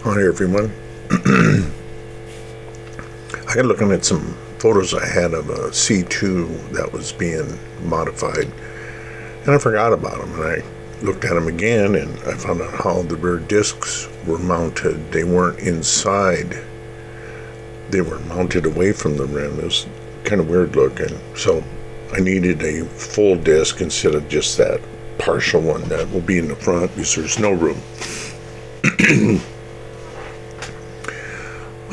Hi everyone. I got looking at some photos I had of a C2 that was being modified, and I forgot about them, and I looked at them again and I found out how the rear discs were mounted. They weren't inside, they were mounted away from the rim. It was kind of weird looking, so I needed a full disc instead of just that partial one that will be in the front because there's no room.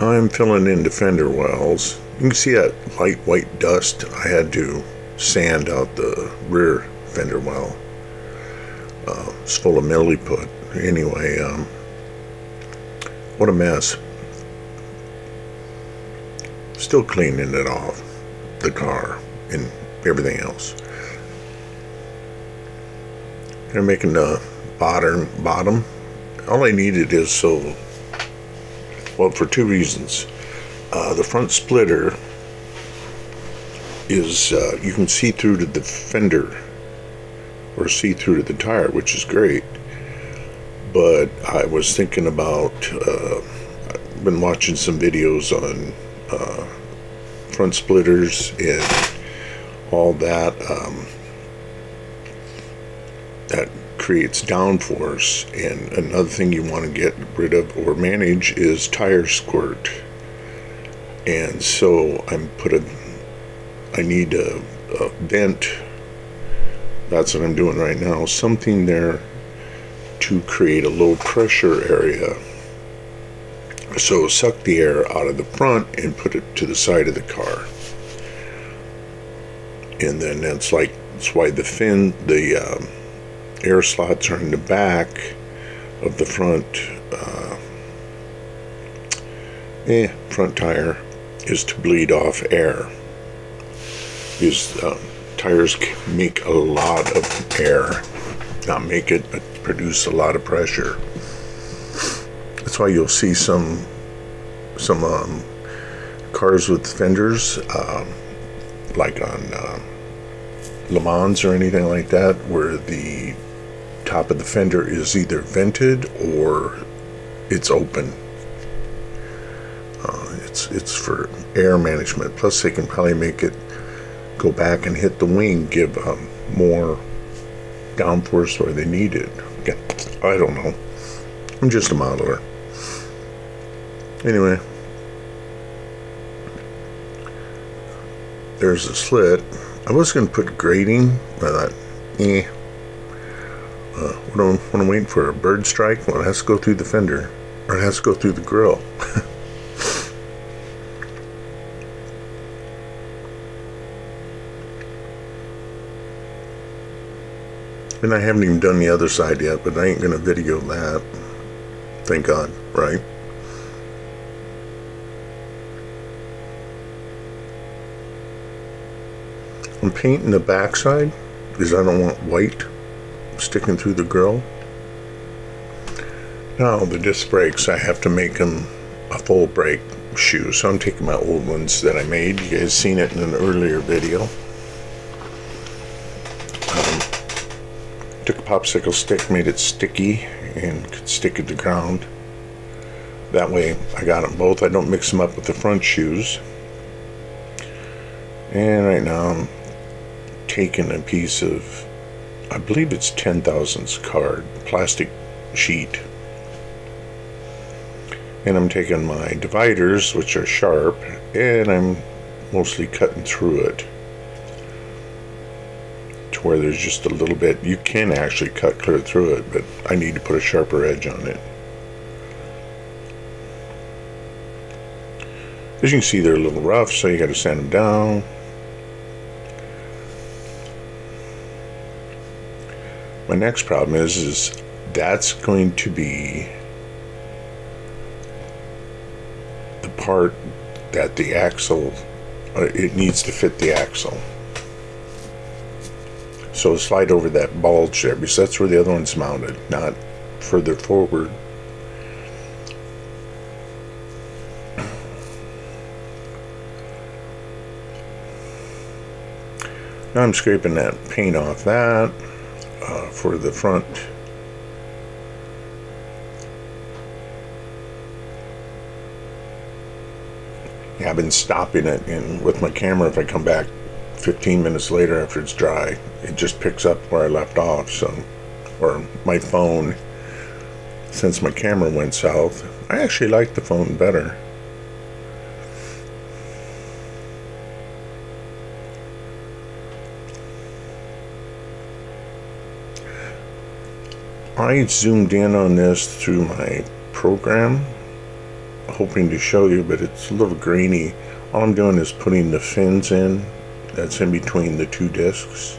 I'm filling in the fender wells. You can see that light white dust. I had to sand out the rear fender well. It's full of milliput. Anyway, what a mess. Still cleaning it off, the car and everything else. They're making the bottom. All I needed is for two reasons. The front splitter is, you can see through to the fender or see through to the tire, which is great. But I was thinking about, I've been watching some videos on front splitters and all that. That creates downforce, and another thing you want to get rid of or manage is tire squirt. And so I need a vent. That's what I'm doing right now, something there to create a low pressure area, so suck the air out of the front and put it to the side of the car. And then that's why the air slots are in the back of the front tire, is to bleed off air. Because tires make a lot of air, not make it, but produce a lot of pressure. That's why you'll see some cars with fenders, like on Le Mans or anything like that, where the top of the fender is either vented or it's open. It's for air management. Plus they can probably make it go back and hit the wing, give more downforce where they need it. Again, I don't know. I'm just a modeler. Anyway, there's a slit. I was going to put grating, but I thought, when I'm waiting for a bird strike, well, it has to go through the fender, or it has to go through the grill. And I haven't even done the other side yet, but I ain't going to video that. Thank God, right? I'm painting the backside because I don't want white sticking through the grill. Now the disc brakes, I have to make them a full brake shoe, so I'm taking my old ones that I made. You guys seen it in an earlier video. Took a popsicle stick, made it sticky and could stick it to the ground. That way I got them both. I don't mix them up with the front shoes. And right now I'm taking a piece of, I believe it's 10 thousandths card, plastic sheet. And I'm taking my dividers, which are sharp, and I'm mostly cutting through it to where there's just a little bit. You can actually cut clear through it, but I need to put a sharper edge on it. As you can see, they're a little rough, so you got to sand them down. My next problem is that's going to be the part that the axle, it needs to fit the axle. So slide over that bulge there, because that's where the other one's mounted, not further forward. Now I'm scraping that paint off that for the front Yeah, I've been stopping it, and with my camera, if I come back 15 minutes later after it's dry, it just picks up where I left off. So, or my phone, since my camera went south, I actually like the phone better. I zoomed in on this through my program, hoping to show you, but it's a little grainy. All I'm doing is putting the fins in that's in between the two discs.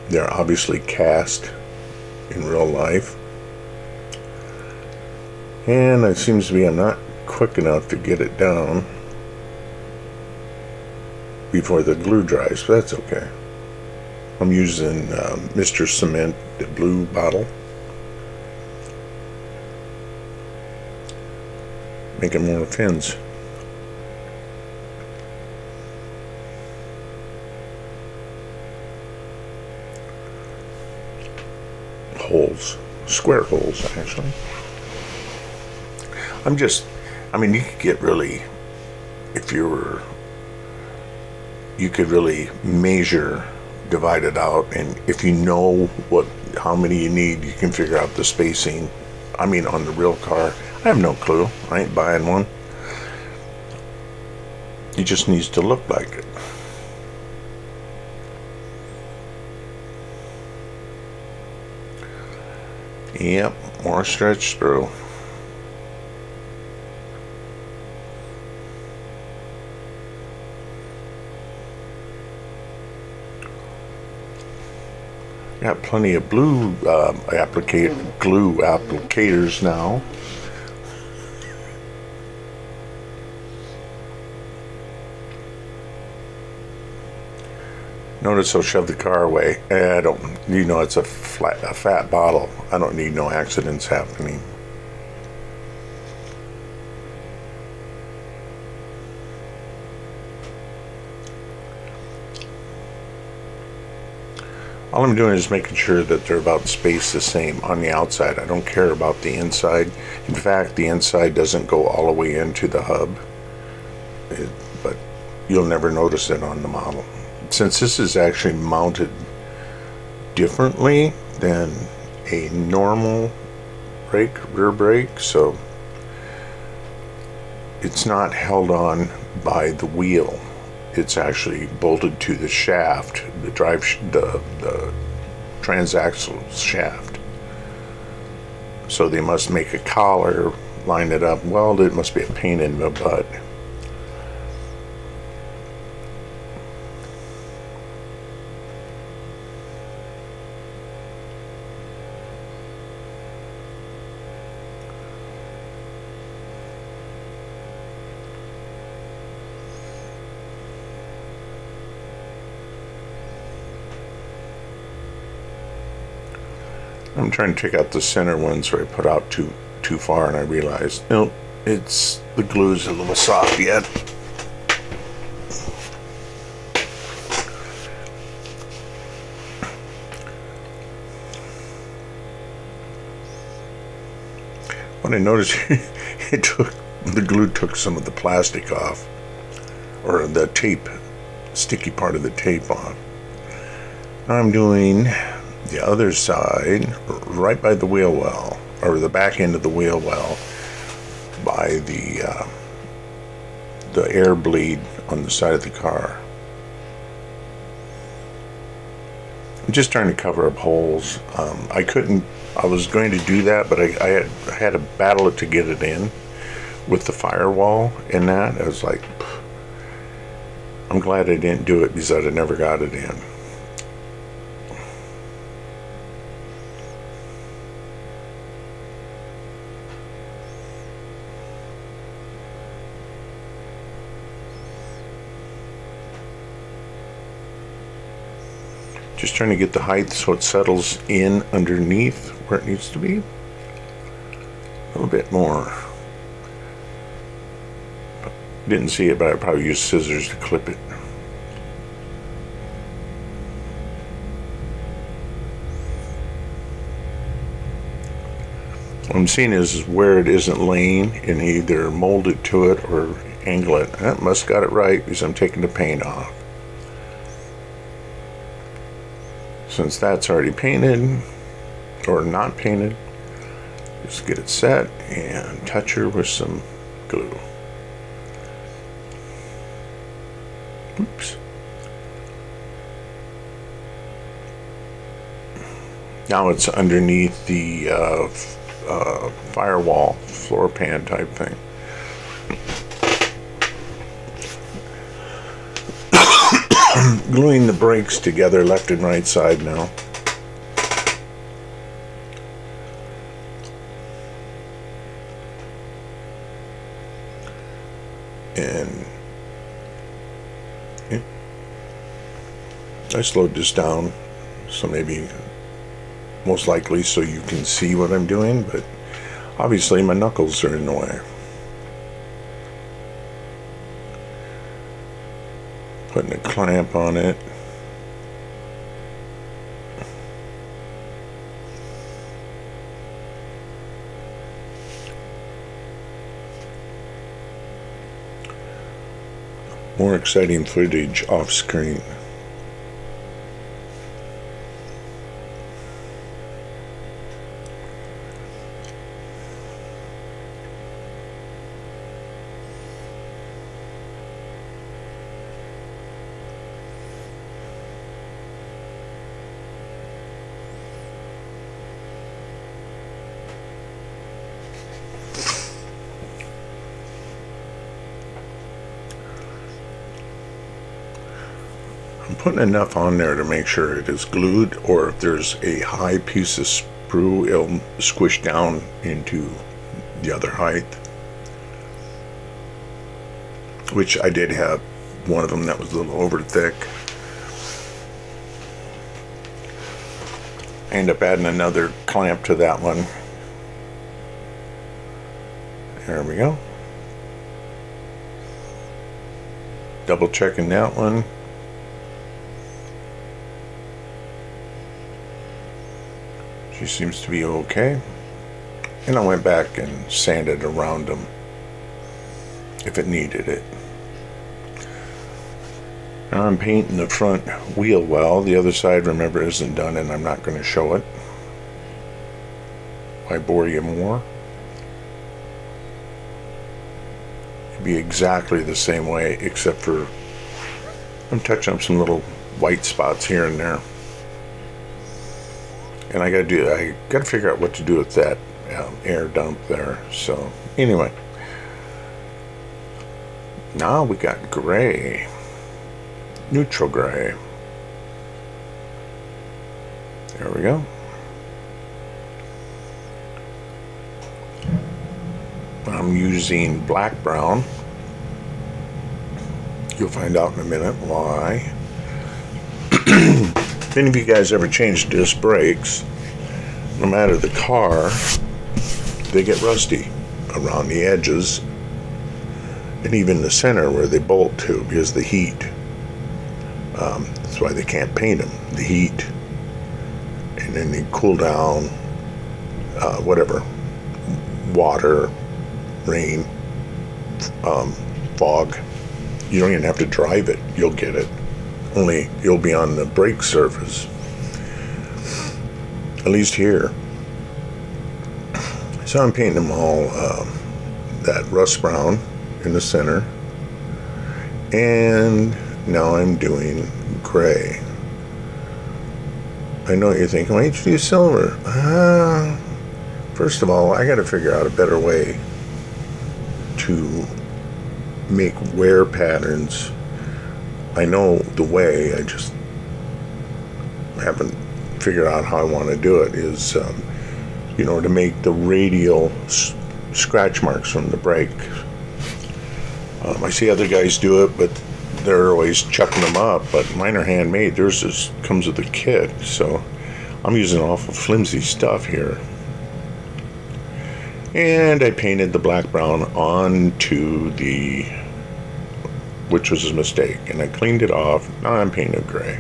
They're obviously cast in real life, and it seems to be I'm not quick enough to get it down before the glue dries, but that's okay. I'm using Mr. Cement, the blue bottle, making more fins. Holes, square holes actually. I mean, you could get really, you could really measure, divide it out, and if you know how many you need, you can figure out the spacing. I mean, on the real car, I have no clue. I ain't buying one. It just needs to look like it. Yep, more stretch through. Got plenty of glue applicators now. Notice I'll shove the car away. I don't, it's a fat bottle. I don't need no accidents happening. All I'm doing is making sure that they're about spaced the same on the outside. I don't care about the inside. In fact, the inside doesn't go all the way into the hub, but you'll never notice it on the model. Since this is actually mounted differently than a normal rear brake, so it's not held on by the wheel. It's actually bolted to the shaft, the transaxle shaft. So they must make a collar, line it up, weld it. Must be a pain in the butt. I'm trying to take out the center ones where I put out too far, and I realized, nope, the glue's a little soft yet. What I noticed, the glue took some of the plastic off, or the tape, sticky part of the tape off. Now I'm doing the other side, right by the wheel well, or the back end of the wheel well, by the air bleed on the side of the car. I'm just trying to cover up holes. I was going to do that, but I had to battle it to get it in with the firewall in that. I was like, I'm glad I didn't do it because I'd have never got it in. Just trying to get the height so it settles in underneath where it needs to be. A little bit more. Didn't see it, but I probably used scissors to clip it. What I'm seeing is where it isn't laying, and either mold it to it or angle it. I must got it right because I'm taking the paint off. Since that's already painted, or not painted, just get it set and touch her with some glue. Oops. Now it's underneath the firewall, floor pan type thing. Gluing the brakes together left and right side now. And yeah, I slowed this down, so maybe most likely so you can see what I'm doing, but obviously my knuckles are in the way. Putting a clamp on it. More exciting footage off screen. I'm putting enough on there to make sure it is glued, or if there's a high piece of sprue, it'll squish down into the other height. Which I did have one of them that was a little over thick. I end up adding another clamp to that one. There we go. Double checking that one. She seems to be okay. And I went back and sanded around them if it needed it. Now I'm painting the front wheel well. The other side, remember, isn't done, and I'm not going to show it. Why bore you more? It'd be exactly the same way, except for I'm touching up some little white spots here and there. And I gotta figure out what to do with that air dump there. So anyway, now we got gray, neutral gray. There we go. I'm using black brown. You'll find out in a minute why. If any of you guys ever changed disc brakes, no matter the car, they get rusty around the edges and even the center where they bolt to because of the heat. That's why they can't paint them, the heat. And then they cool down, whatever, water, rain, fog. You don't even have to drive it, you'll get it. Only you'll be on the brake surface, at least here. So I'm painting them all that rust brown in the center, and now I'm doing gray. I know what you're thinking, why don't you do silver? First of all, I got to figure out a better way to make wear patterns. I know the way, I just haven't figured out how I want to do it, is to make the radial scratch marks from the brake. I see other guys do it, but they're always chucking them up, but mine are handmade. Theirs just comes with a kit, so I'm using awful flimsy stuff here. And I painted the black brown onto the, which was a mistake, and I cleaned it off. Now I'm painting gray.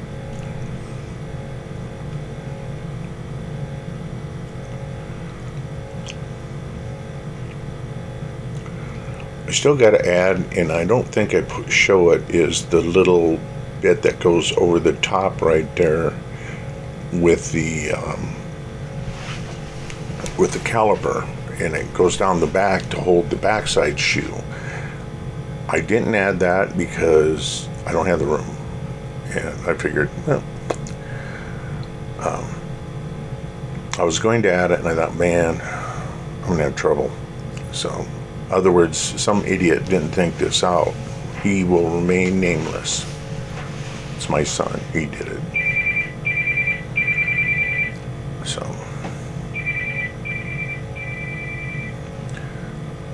still got to add, and I don't think I show it, is the little bit that goes over the top right there with the caliper, and it goes down the back to hold the backside shoe. I didn't add that because I don't have the room, and I figured, well, I was going to add it, and I thought, man, I'm gonna have trouble. So, in other words, some idiot didn't think this out. He will remain nameless. It's my son. He did it. So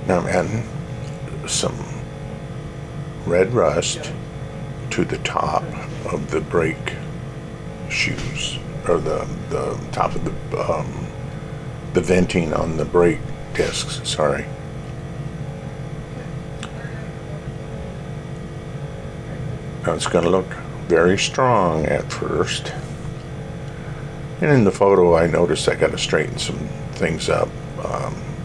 now I'm adding some red rust to the top of the brake shoes, or the top of the venting on the brake discs. Sorry. Now it's going to look very strong at first. And in the photo, I noticed I got to straighten some things up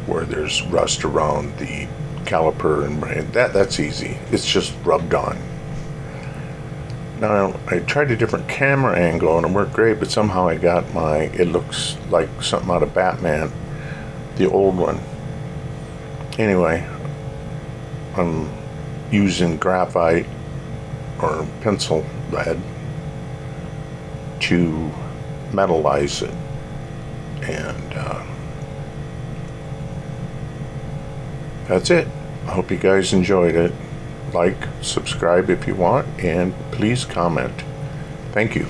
where there's rust around the caliper, and that's easy. It's just rubbed on. Now, I tried a different camera angle and it worked great, but somehow I got it looks like something out of Batman, the old one. Anyway, I'm using graphite or pencil lead to metalize it, and that's it. I hope you guys enjoyed it. Like, subscribe if you want, and please comment. Thank you.